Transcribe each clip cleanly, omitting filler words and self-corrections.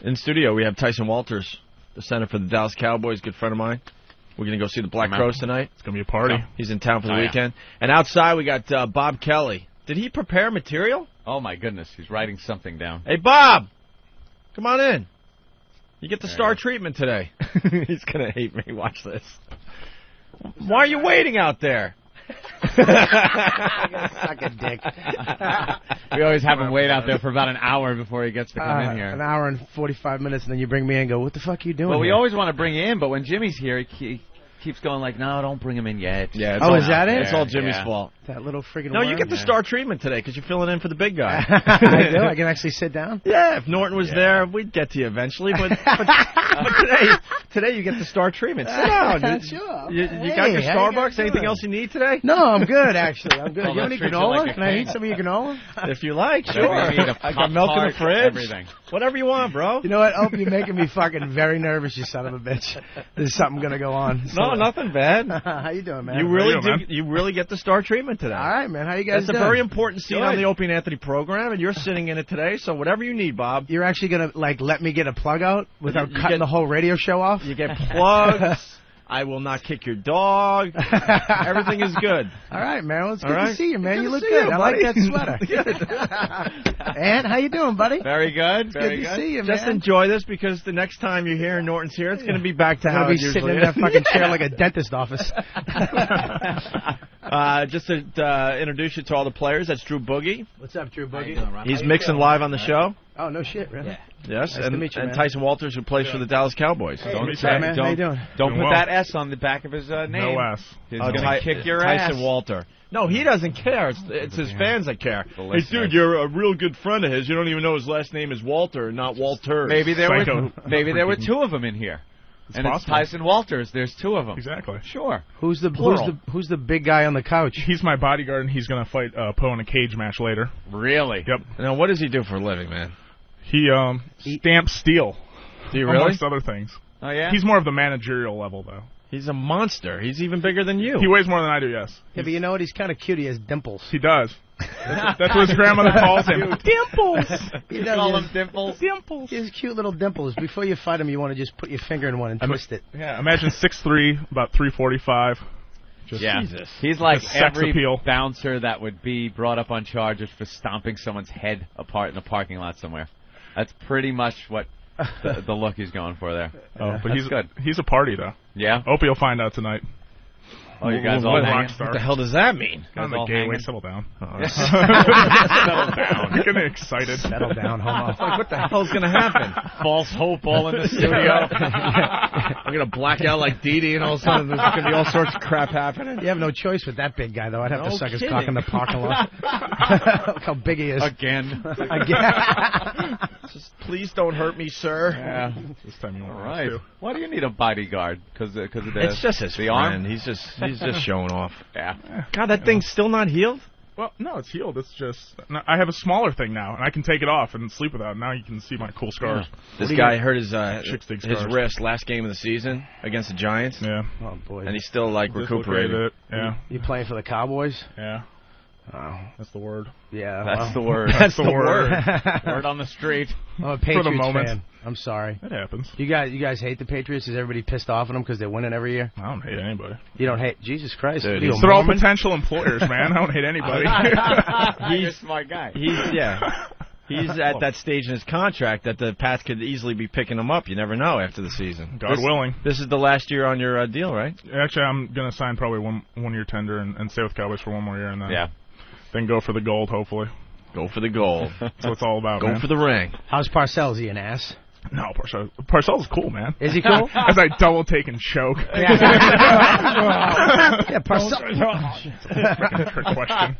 In studio, we have Tyson Walters, the center for the Dallas Cowboys, good friend of mine. We're going to go see the Black Crows tonight. It's going to be a party. He's in town for the weekend. And outside, we got Bob Kelly. Did he prepare material? Oh, my goodness. He's writing something down. Hey, Bob, come on in. You get the star treatment today. He's going to hate me. Watch this. Why are you waiting out there? I'm going to suck a dick. We always have him wait out there for about an hour before he gets to come in here. An hour and 45 minutes, and then you bring me in and go, what the fuck are you doing Well, we here? always want to bring you in, but when Jimmy's here, he keeps going like, no, don't bring him in yet. Yeah. Is that it? It's all Jimmy's fault. That little friggin' No, worm? you get the star treatment today because you're filling in for the big guy. I do? I can actually sit down? Yeah, if Norton was there, we'd get to you eventually. But today you get the star treatment. Sit down. Sure. You got your Starbucks? Anything else you need today? No, I'm good, actually. I'm good. Well, You want any treat you granola? like a Can I king. eat some of your granola? If you like, Whatever sure. you need, a I got milk in the Pop-Tart, fridge. everything. Whatever you want, bro. You know what? Hope you're making me fucking very nervous, you son of a bitch. There's something going to go on. No, nothing bad. How you doing, man? You really get the star treatment today. All right, man. How you guys That's doing? a very important scene on the Opie and Anthony program, and you're sitting in it today, so whatever you need, Bob. You're actually going to, let me get a plug out without cutting the whole radio show off? You get plugs. I will not kick your dog. Everything is good. All right, man. Well, it's good All right. to see you, man. Good You to look see good. you, I like buddy. that sweater. And how you doing, buddy? Very good. Good to see you, man. Just enjoy this because the next time you're here and Norton's here, it's going to be back to I'm how going it to be usually sitting in is. that fucking chair like a dentist office. Just to introduce you to all the players, that's Drew Boogie. What's up, Drew Boogie? He's mixing live on the show. Oh, no shit, really? Yes, Nice to meet you, and man. Tyson Walters, who plays for the Dallas Cowboys. Hey, what's up, man? How you doing? Don't Doing put well. that S on the back of his name. No S. He's going to kick your Tyson ass. Walter. No, he doesn't care. It's his fans that care. The Hey, listeners. dude, you're a real good friend of his. You don't even know his last name is Walter, not Walters. Maybe there Psycho. were two of them in here. And it's possible. Tyson Walters. There's two of them. Exactly. Sure. Who's the big guy on the couch? He's my bodyguard, and he's going to fight Poe in a cage match later. Really? Yep. Now, what does he do for a living, man? He stamps steel, Do you really? amongst other things. Oh, yeah? He's more of the managerial level, though. He's a monster. He's even bigger than you. He weighs more than I do, yes. Yeah, but you know what? He's kind of cute. He has dimples. He does. That's what his grandmother calls him. Dimples! He does. Call He him has- Dimples. Dimples! He has cute little dimples. Before you fight him, you want to just put your finger in one and twist it. Yeah, imagine 6'3", about 345. Just Yeah. Jesus. He's like Sex every appeal. bouncer that would be brought up on charges for stomping someone's head apart in a parking lot somewhere. That's pretty much what the look he's going for there. Oh, but That's good. he's a party, though. Yeah? Opie will find out tonight. Oh, you guys all What hanging? the hell does that mean? I'm all a gay way. hanging? Settle down. Settle down. You're getting excited. Settle down, homo. Like, what the hell's going to happen? False hope all in the studio. I'm going to black out like Dee Dee, and all of a sudden there's going to be all sorts of crap happening. You have no choice with that big guy, though. I'd have to No suck his kidding. cock in the parking lot. Look how big he is. Again. Just please don't hurt me, sir. Yeah. This time you won't All have right. to. Why do you need a bodyguard? Because of the It's just his the friend. arm? He's just showing off. Yeah. God, that thing's still not healed? Well, no, it's healed. It's just I have a smaller thing now, and I can take it off and sleep without it. Now you can see my cool scars. This guy hurt his Chicks dig his scars. wrist last game of the season against the Giants, Yeah. Oh, boy. and he's still like recuperating. Dislocated it. Yeah. You playing for the Cowboys? Yeah. Oh, That's the word. yeah. That's the word. That's the word. Word on the street. I'm a Patriots moment. fan. I'm sorry. That happens. You guys hate the Patriots? Is everybody pissed off at them because they're winning every year? I don't hate anybody. You don't hate Jesus Christ. Dude, What are you, a They're all Mormon? potential employers, man. I don't hate anybody. You're a smart guy. He's at that stage in his contract that the Pats could easily be picking him up. You never know after the season. God willing. This is the last year on your deal, right? Actually, I'm going to sign probably one year tender and stay with Cowboys for one more year, and then go for the gold, hopefully. Go for the gold. That's what it's all about, Go man. for the ring. How's Parcells? Is he an ass? No, Parcells is cool, man. Is he cool? As I double take and choke. Yeah, Parcells. Trick question.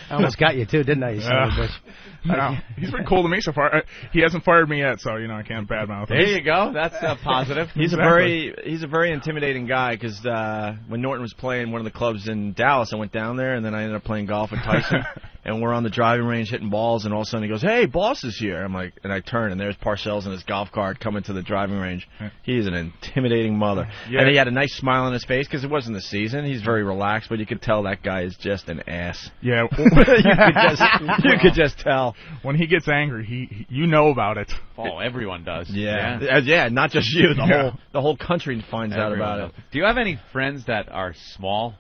I almost got you, too, didn't I, you son of a bitch? No, he's been cool to me so far. He hasn't fired me yet, so I can't badmouth him. There you go. That's positive. He's a very intimidating guy because when Norton was playing one of the clubs in Dallas, I went down there and then I ended up playing golf with Tyson. and we're on the driving range hitting balls, and all of a sudden he goes, "Hey, boss is here." I'm like, and I turn, and there's Parcells in his golf cart coming to the driving range. He is an intimidating mother. Yeah. And he had a nice smile on his face because it wasn't the season. He's very relaxed, but you could tell that guy is just an ass. Yeah. you could just tell. When he gets angry, you know about it. Oh, everyone does. Yeah, not just you. The whole country finds out about it. Do you have any friends that are small?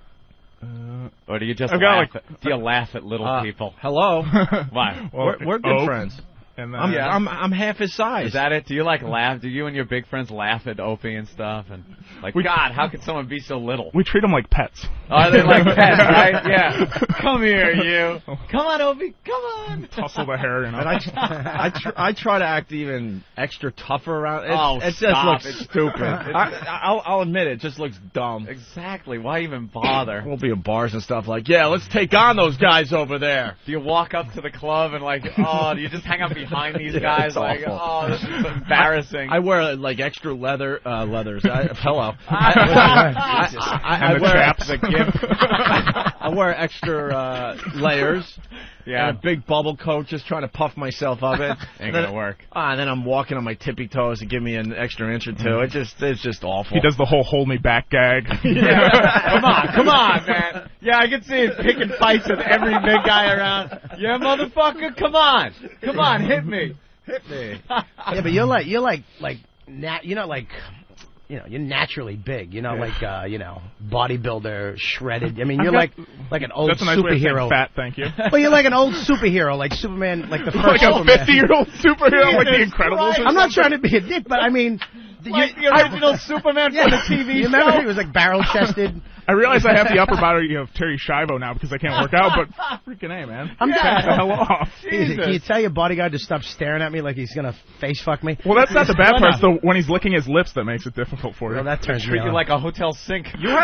Or do you just laugh at little people? Hello. Why? Well, we're good friends. And I'm half his size. Is that it? Do you laugh? Do you and your big friends laugh at Opie and stuff? And God, how could someone be so little? We treat them like pets. Oh, they're like pets, right? Yeah. Come here, you. Come on, Opie. Come on. Tussle the hair, And I try to act even extra tougher around. It just stop. looks stupid. I'll admit it just looks dumb. Exactly. Why even bother? We'll be in bars and stuff like, let's take on those guys over there. Do you walk up to the club and do you just hang out behind these guys awful. This is embarrassing? I wear extra leathers. Hello. I wear the gimp. I wear extra layers. Yeah. And a big bubble coat, just trying to puff myself up it. Ain't gonna work. And then I'm walking on my tippy toes to give me an extra inch or two. It's just awful. He does the whole hold me back gag. Come on, man. Yeah, I can see it picking fights with every big guy around. Yeah, motherfucker, come on, hit me. Yeah, but you're naturally big. You're not bodybuilder, shredded. I mean, you're like an old That's a nice superhero. Way of saying fat, thank you. Well, you're like an old superhero, like Superman, like the first like a Superman. 50-year-old superhero, like the Incredibles. I'm not trying to be a dick, but I mean, the original Superman from the TV you remember he was like barrel-chested? I realize I have the upper body of Terry Schiavo now because I can't work out, but freaking A, man. I'm back the hell off. Can you tell your bodyguard to stop staring at me like he's going to face fuck me? Well, that's not the bad part. It's when he's licking his lips that makes it difficult for you. Well, that turns me treat on. you like a hotel sink. You do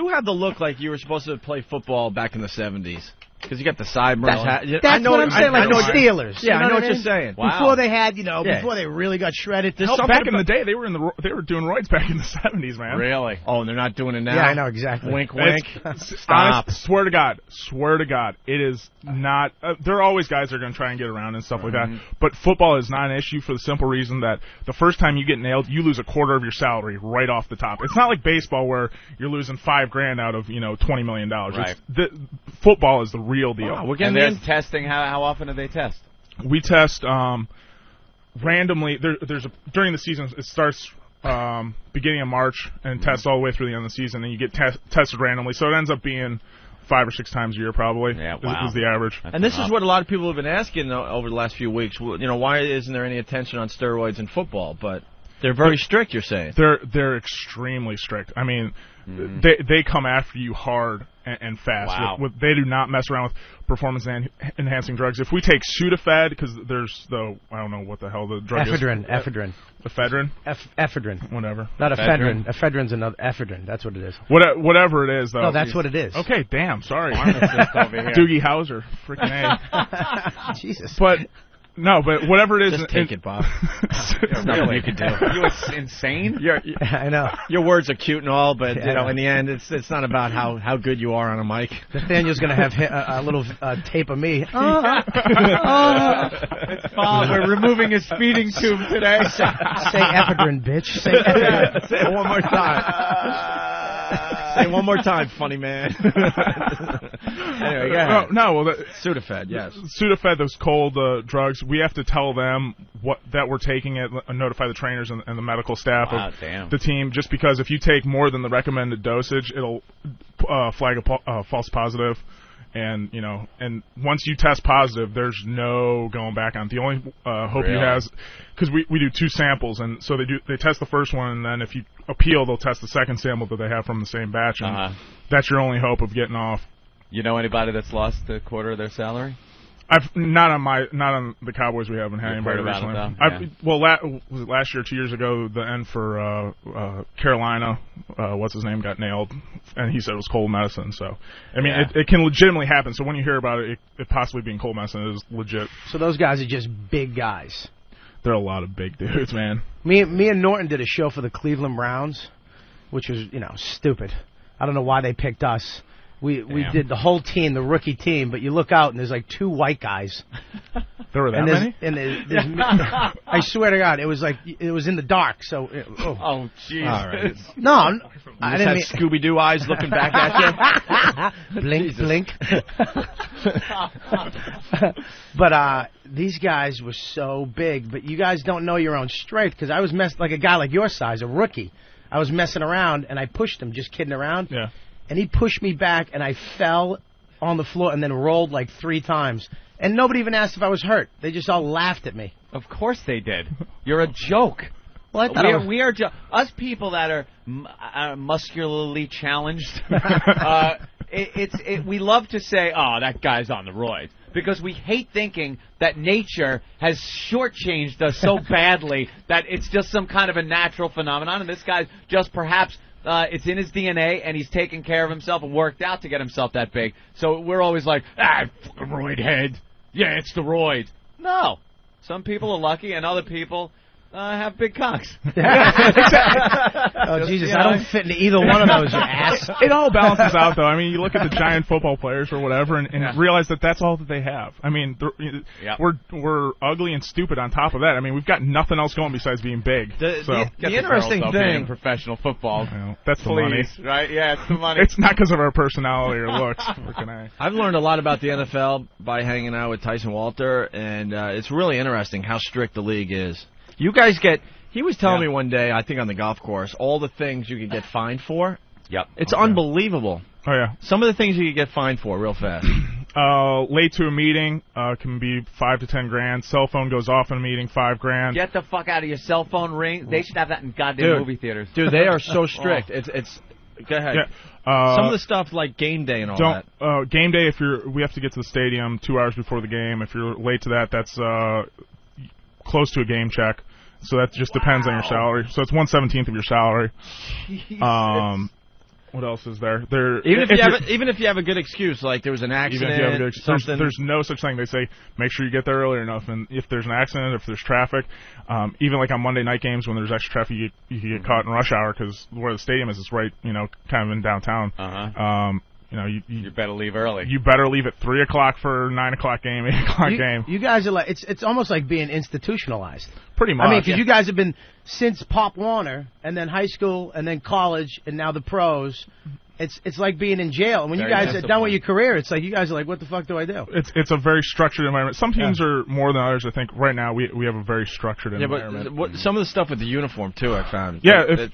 have the look like you were supposed to play football back in the 70s. Because you got the sideburns. That's what I'm saying, like the Steelers. Yeah, I know what you're saying. Wow. Before they had, before they really got shredded. Back in the day, they were doing roids back in the 70s, man. Really? Oh, and they're not doing it now? Yeah, I know, exactly. Wink, wink. Stop. Swear to God, it is not. There are always guys that are going to try and get around and stuff like that. But football is not an issue for the simple reason that the first time you get nailed, you lose a quarter of your salary right off the top. It's not like baseball where you're losing $5,000 out of $20 million. Right. Football is the real deal. Wow, and there's testing. How often do they test? We test randomly. During the season, it starts beginning of March and tests all the way through the end of the season, and you get tested randomly. So it ends up being 5 or 6 times a year, probably. Yeah, wow. Is the average. And this is what a lot of people have been asking over the last few weeks. Why isn't there any attention on steroids in football? But they're very strict, you're saying. They're extremely strict. I mean, they come after you hard and fast. Wow. They do not mess around with performance-enhancing drugs. If we take Sudafed, because there's I don't know what the hell the drug is. Ephedrine. Ephedrine? Ephedrine. Whatever. Not ephedrine. Ephedrine's another ephedrine. That's what it is. Whatever it is, though. No, that's what it is. Okay, damn, sorry. Over Doogie Howser. Freaking A. Jesus. But... No, but whatever it is... Just take it, Bob. There's nothing you can do. Are you insane? I know. Your words are cute and all, but in the end, it's not about how good you are on a mic. Nathaniel's going to have a little tape of me. It's Bob. We're removing his feeding tube today. Say ephedrine, bitch. Say ephedrine. Say it one more time. Say it one more time, funny man. Anyway, go ahead. Sudafed, yes. Sudafed, those cold drugs, we have to tell them that we're taking it, notify the trainers and the medical staff of the team, just because if you take more than the recommended dosage, it'll flag a false positive. And and once you test positive, there's no going back on it. The only hope you have, because we do 2 samples, and so they test the first one, and then if you appeal, they'll test the second sample that they have from the same batch, and that's your only hope of getting off. You know anybody that's lost a quarter of their salary? Not on the Cowboys. We haven't had anybody recently. Was it last year, 2 years ago? The end for Carolina. What's his name got nailed, and he said it was cold medicine. So, I mean, it can legitimately happen. So when you hear about it possibly being cold medicine, it is legit. So those guys are just big guys. There are a lot of big dudes, man. Me and Norton did a show for the Cleveland Browns, which was stupid. I don't know why they picked us. We did the whole team, the rookie team, but you look out and there's like 2 white guys. There were that many? I swear to God, it was in the dark. So, oh jeez. Right. No, I didn't mean Scooby-Doo eyes looking back at you. Blink, blink. But these guys were so big. But you guys don't know your own strength because I was like a guy like your size, a rookie. I was messing around and I pushed him, just kidding around. Yeah. And he pushed me back and I fell on the floor and then rolled like 3 times. And nobody even asked if I was hurt. They just all laughed at me. Of course they did. You're a joke. Well, we are us people that are muscularly challenged. We love to say, "Oh, that guy's on the roids," because we hate thinking that nature has shortchanged us so badly that it's just some kind of a natural phenomenon, and this guy's just perhaps. It's in his DNA, and he's taken care of himself and worked out to get himself that big. So we're always like, fucking roid head. Yeah, it's the roids. No. Some people are lucky, and other people have big cocks. Oh, Jesus, I don't fit into either one of those, you ass. It all balances out, though. I mean, you look at the giant football players or whatever and realize that that's all that they have. I mean, we're ugly and stupid on top of that. I mean, we've got nothing else going besides being big. The interesting thing... professional football. That's the money. Right? Yeah, it's the money. It's not because of our personality or looks. I've learned a lot about the NFL by hanging out with Tyson Walters, and it's really interesting how strict the league is. You guys get... He was telling me one day, I think on the golf course, all the things you could get fined for. Yep. It's unbelievable. Oh, yeah. Some of the things you could get fined for real fast. Late to a meeting can be $5 to $10,000. Cell phone goes off in a meeting, $5,000. Get the fuck out of your cell phone ring. They should have that in goddamn movie theaters. Dude, they are so strict. It's go ahead. Yeah. Some of the stuff like game day and all that. Game day, we have to get to the stadium 2 hours before the game. If you're late to that, that's close to a game check. So that just depends on your salary. So it's 1/17 of your salary. What else is there? Even if you have a good excuse, like there was an accident, something. There's no such thing. They say make sure you get there early enough, and if there's an accident, if there's traffic, even like on Monday night games when there's extra traffic, you can get caught in rush hour because where the stadium is, it's right, kind of in downtown. You better leave early. You better leave at 3 o'clock for 9 o'clock game, 8 o'clock game. You guys are like it's almost like being institutionalized. Pretty much. I mean, because you guys have been since Pop Warner, and then high school, and then college, and now the pros. It's like being in jail. And when you guys are done with your career, it's like you guys are like, what the fuck do I do? It's a very structured environment. Some teams are more than others. I think right now we have a very structured environment. But some of the stuff with the uniform too, I found. Yeah, if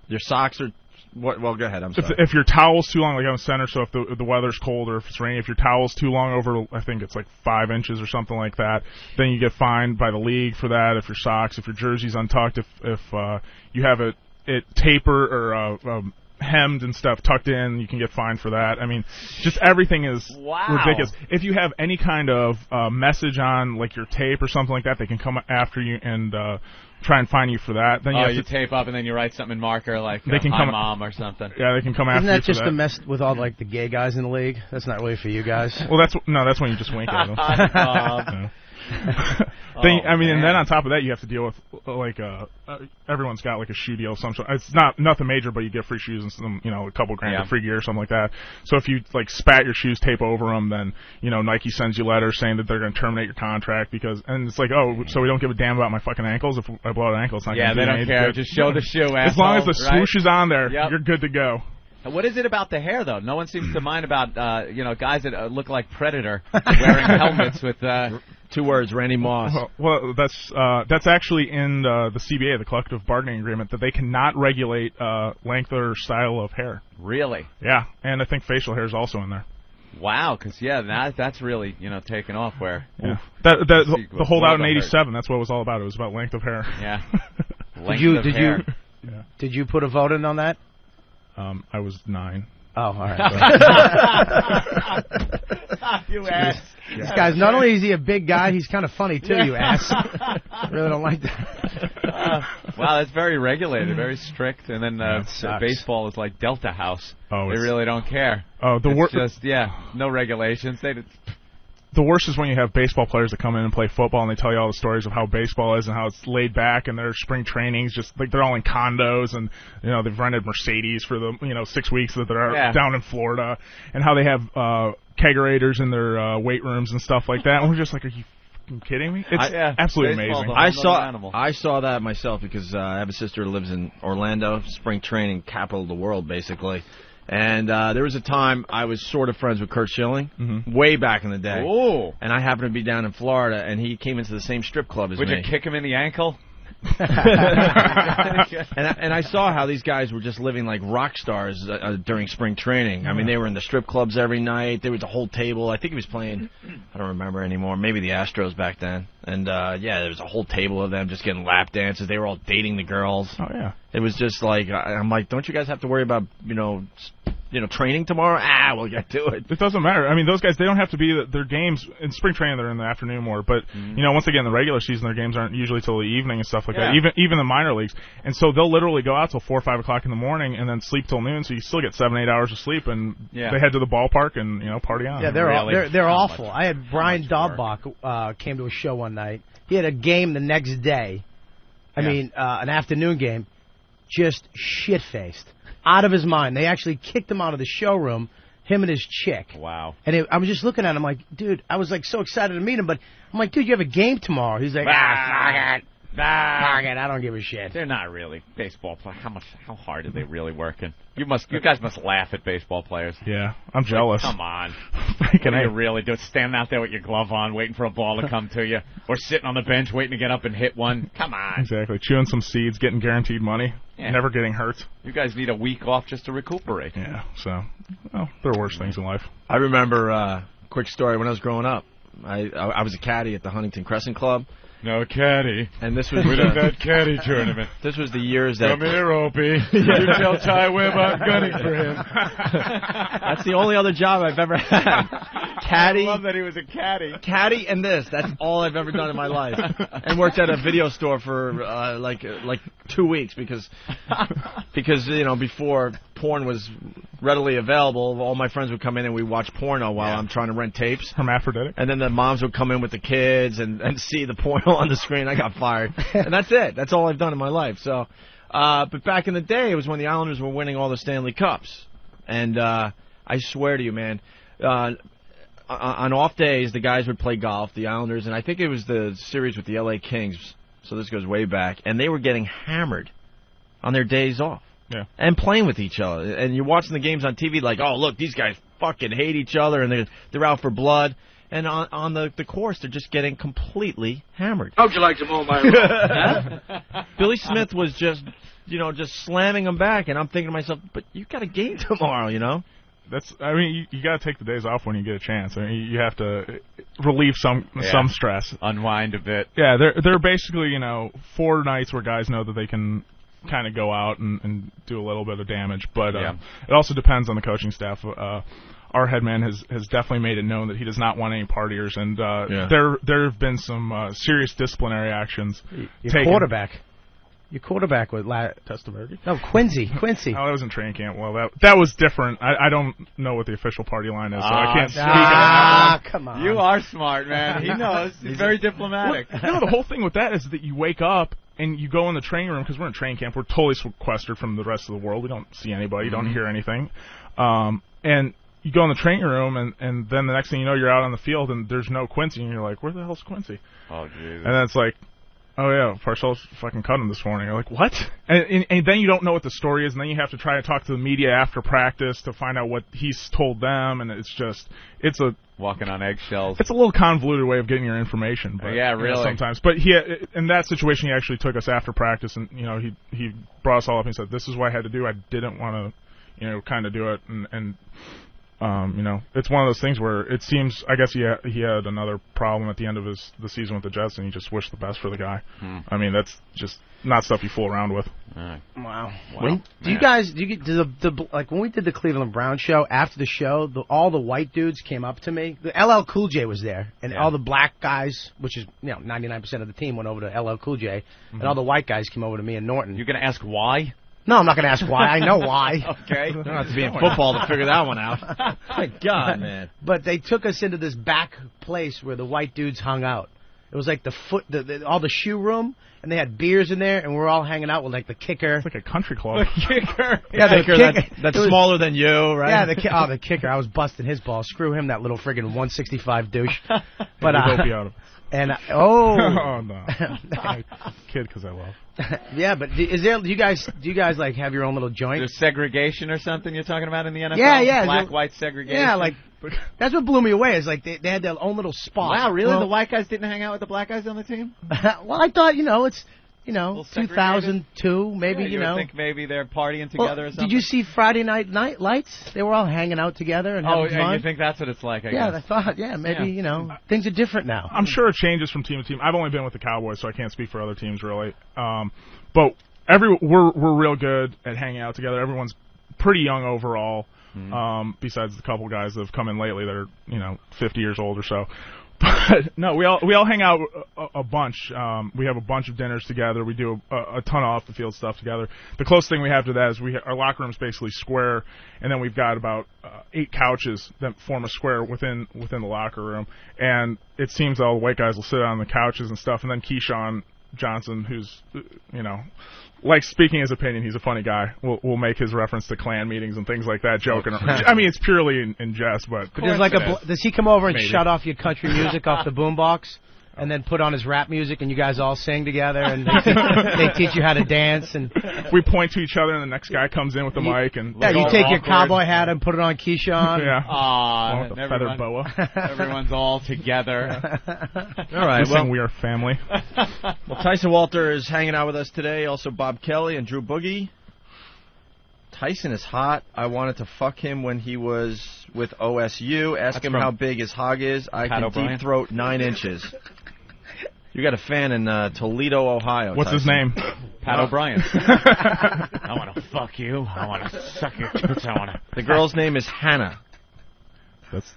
your socks are. Well, go ahead. I'm sorry. If your towel's too long, like on the center, so if the weather's cold or if it's raining, if your towel's too long over, I think it's like 5 inches or something like that, then you get fined by the league for that. If your socks, if your jersey's untucked, if you have it taper or hemmed and stuff tucked in, you can get fined for that. I mean, just everything is ridiculous. If you have any kind of message on like your tape or something like that, they can come after you and try and fine you for that. Then you tape up and then you write something in marker like they can my mom or something. Yeah, they can come after you for that. Isn't that just a mess with all like the gay guys in the league? That's not really for you guys. Well, that's when you just wink at them. And then on top of that, you have to deal with like everyone's got like a shoe deal of some sort. It's nothing major, but you get free shoes and some, a couple grand of free gear or something like that. So if you like spat your shoes, tape over them, then Nike sends you letters saying that they're going to terminate your contract and it's like, so we don't give a damn about my fucking ankles. If I blow an ankle, it's not going to do anything. They don't care. Just show the shoe. As long as the swoosh is on there, you're good to go. What is it about the hair, though? No one seems to mind about, guys that look like Predator wearing helmets with... 2 words, Randy Moss. Well, that's actually in the CBA, the collective bargaining agreement, that they cannot regulate length or style of hair. Really? Yeah, and I think facial hair is also in there. Wow, because that's really taken off. Where the holdout in '87, that's what it was all about. It was about length of hair. Yeah. Did you put a vote in on that? I was 9. Oh, all right. You ass. This guy's not only is he a big guy, he's kind of funny too. You ass. I really don't like that. Wow, that's very regulated, very strict. And then baseball is like Delta House. Oh, they really don't care. Oh, it's just no regulations. the worst is when you have baseball players that come in and play football and they tell you all the stories of how baseball is and how it's laid back and their spring trainings just like they're all in condos and they've rented Mercedes for the 6 weeks that they're down in Florida and how they have kegerators in their weight rooms and stuff like that. And we're just like, are you kidding me? It's absolutely amazing. I saw that myself because I have a sister who lives in Orlando, spring training capital of the world basically. And there was a time I was sort of friends with Kurt Schilling, way back in the day. Oh. And I happened to be down in Florida, and he came into the same strip club as me. Would you kick him in the ankle? and I saw how these guys were just living like rock stars during spring training. I mean, they were in the strip clubs every night. There was a whole table. I think he was playing, I don't remember anymore, maybe the Astros back then. And, there was a whole table of them just getting lap dances. They were all dating the girls. Oh, yeah. It was just like, I'm like, don't you guys have to worry about, training tomorrow? We'll get to it. It doesn't matter. I mean, those guys, they don't have to be their games in spring training. They're in the afternoon more, but once they get in the regular season, their games aren't usually till the evening and stuff like that. Even the minor leagues, and so they'll literally go out till 4 or 5 o'clock in the morning and then sleep till noon. So you still get 7-8 hours of sleep, and they head to the ballpark and party on. Yeah, they're awful. I had Brian Dahlbach came to a show one night. He had a game the next day. I mean, an afternoon game, just shit faced. Out of his mind. They actually kicked him out of the showroom, him and his chick. Wow. And I was just looking at him like, dude, I was like so excited to meet him, but I'm like, dude, you have a game tomorrow. He's like, fuck it. Fuck it, I don't give a shit. They're not really baseball players. How hard are they really working? You guys must laugh at baseball players. Yeah, I'm jealous. Come on. What do you really do? Standing out there with your glove on, waiting for a ball to come to you, or sitting on the bench waiting to get up and hit one. Come on. Exactly. Chewing some seeds, getting guaranteed money, never getting hurt. You guys need a week off just to recuperate. Yeah. So, there are worse things in life. I remember quick story when I was growing up. I was a caddy at the Huntington Crescent Club. No caddy. And this was that caddy tournament. This was the years that... Come here, Opie. You tell Ty Webb I'm gunning for him. That's the only other job I've ever had. Caddy. I love that he was a caddy. Caddy and this. That's all I've ever done in my life. And worked at a video store for like 2 weeks because before porn was readily available, all my friends would come in and we'd watch porno while I'm trying to rent tapes. Hermaphroditic. And then the moms would come in with the kids and see the porno on the screen. I got fired. And that's it. That's all I've done in my life. So, but back in the day, it was when the Islanders were winning all the Stanley Cups. And I swear to you, man, on off days, the guys would play golf, the Islanders, and I think it was the series with the L.A. Kings, so this goes way back, and they were getting hammered on their days off. Yeah. And playing with each other. And you're watching the games on TV like, oh, look, these guys fucking hate each other, and they're out for blood. And on the course, they're just getting completely hammered. How'd you like to mow my lawn? Billy Smith was just slamming them back, and I'm thinking to myself, but you got a game tomorrow, you got to take the days off when you get a chance. I mean, you have to relieve some stress. Unwind a bit. Yeah, they're basically, 4 nights where guys know that they can kind of go out and do a little bit of damage. But it also depends on the coaching staff. Our head man has definitely made it known that he does not want any partiers, and there have been some serious disciplinary actions taken. Your quarterback with Testaverde? No, Quincy. Oh, that was in training camp. Well, that was different. I don't know what the official party line is, so I can't speak on that. Come on. You are smart, man. He knows. He's very diplomatic. No, the whole thing with that is that you wake up and you go in the training room, because we're in training camp. We're totally sequestered from the rest of the world. We don't see anybody. Don't hear anything. And you go in the training room, and then the next thing you know, you're out on the field, and there's no Quincy, and you're like, where the hell's Quincy? Oh, Jesus. And then it's like, oh, yeah, Parcells fucking cut him this morning. You're like, what? And then you don't know what the story is, and then you have to try to talk to the media after practice to find out what he's told them, and it's a... Walking on eggshells. It's a little convoluted way of getting your information. But, yeah, really. Sometimes. But in that situation, he actually took us after practice, and, he brought us all up and said, this is what I had to do. I didn't want to, kind of do it, and it's one of those things where it seems, I guess he had another problem at the end of the season with the Jets, and he just wished the best for the guy. I mean, that's just not stuff you fool around with. Wow. When we did the Cleveland Browns show, after the show, all the white dudes came up to me. The LL Cool J was there, and all the black guys, which is 99% of the team, went over to LL Cool J, and all the white guys came over to me and Norton. You're going to ask why? No, I'm not going to ask why. I know why. Okay. You don't have to be in football to figure that one out. My God, man. But they took us into this back place where the white dudes hung out. It was like all the shoe room, and they had beers in there, and we were all hanging out with like the kicker. It's like a country club. The kicker. Yeah, the kicker that's smaller than you, right? Yeah, the kicker. I was busting his balls. Screw him, that little friggin' 165 douche. But hope you out of it. And oh no, kid, because I love. Yeah, but do you guys like have your own little joint? There's segregation or something you're talking about in the NFL? Yeah. Black-white segregation? Yeah, like, that's what blew me away, is like they had their own little spot. Wow, really? The white guys didn't hang out with the black guys on the team? Well, I thought, it's 2002, maybe, you would think maybe they're partying together or something. Did you see Friday Night Lights? They were all hanging out together and having fun. You think that's what it's like, I guess. Yeah, I thought, maybe, things are different now. I'm sure it changes from team to team. I've only been with the Cowboys, so I can't speak for other teams, really. But we're real good at hanging out together. Everyone's pretty young overall, besides the couple guys that have come in lately that are, 50 years old or so. But no, we all hang out a bunch. We have a bunch of dinners together. We do a ton of off the field stuff together. The closest thing we have to that is our locker room is basically square, and then we've got about 8 couches that form a square within the locker room. And it seems all the white guys will sit on the couches and stuff, and then Keyshawn Johnson, who's like speaking his opinion, he's a funny guy. We'll make his reference to Klan meetings and things like that, joking. I mean, it's purely in jest, but does he come over and shut off your country music off the boombox, and then put on his rap music, and you guys all sing together, and they teach you how to dance, and we point to each other, and the next guy comes in with the mic, and you take your cowboy hat and put it on Keyshawn. Yeah, with the feather boa. Everyone's all together. All right, we are family. Well, Tyson Walters is hanging out with us today. Also, Bob Kelly and Drew Boogie. Tyson is hot. I wanted to fuck him when he was with OSU. Ask him how big his hog is. I can deep throat 9 inches. You got a fan in Toledo, Ohio. What's Tyson. his name? Pat O'Brien. I want to fuck you. I want to suck your tits. The girl's name is Hannah. That's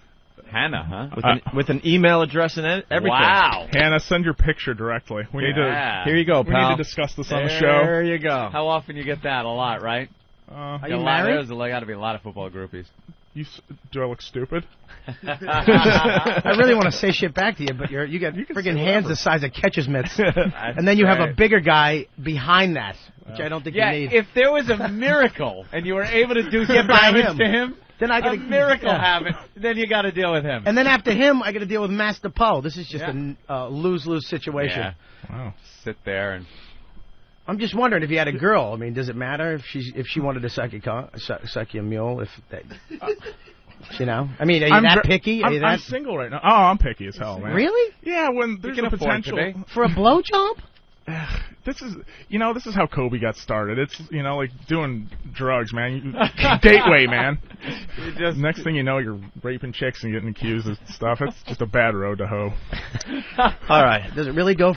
Hannah, huh? With an email address and everything. Wow. Hannah, send your picture directly. We need to. Here you go, pal. We need to discuss this on the show. There you go. How often you get that? A lot, right? Are you married? There's got to be a lot of football groupies. Do I look stupid? I really want to say shit back to you, but you got friggin' hands the size of catcher's mitts, and then you have a bigger guy behind that, which I don't think you need. If there was a miracle and you were able to do some damage to him, then I got a miracle happen. Then you got to deal with him. And then after him, I got to deal with Master Poe. This is just a lose-lose situation. Yeah. Wow. Sit there and. I'm just wondering if you had a girl. I mean, does it matter if she wanted to suck your mule? I mean, are you that picky? I'm single right now. Oh, I'm picky as hell, man. Really? Yeah, when there's a potential for a blowjob. This is how Kobe got started. It's like doing drugs, man. Gateway, man. Next thing you know, you're raping chicks and getting accused of stuff. It's just a bad road to hoe. All right. Does it really go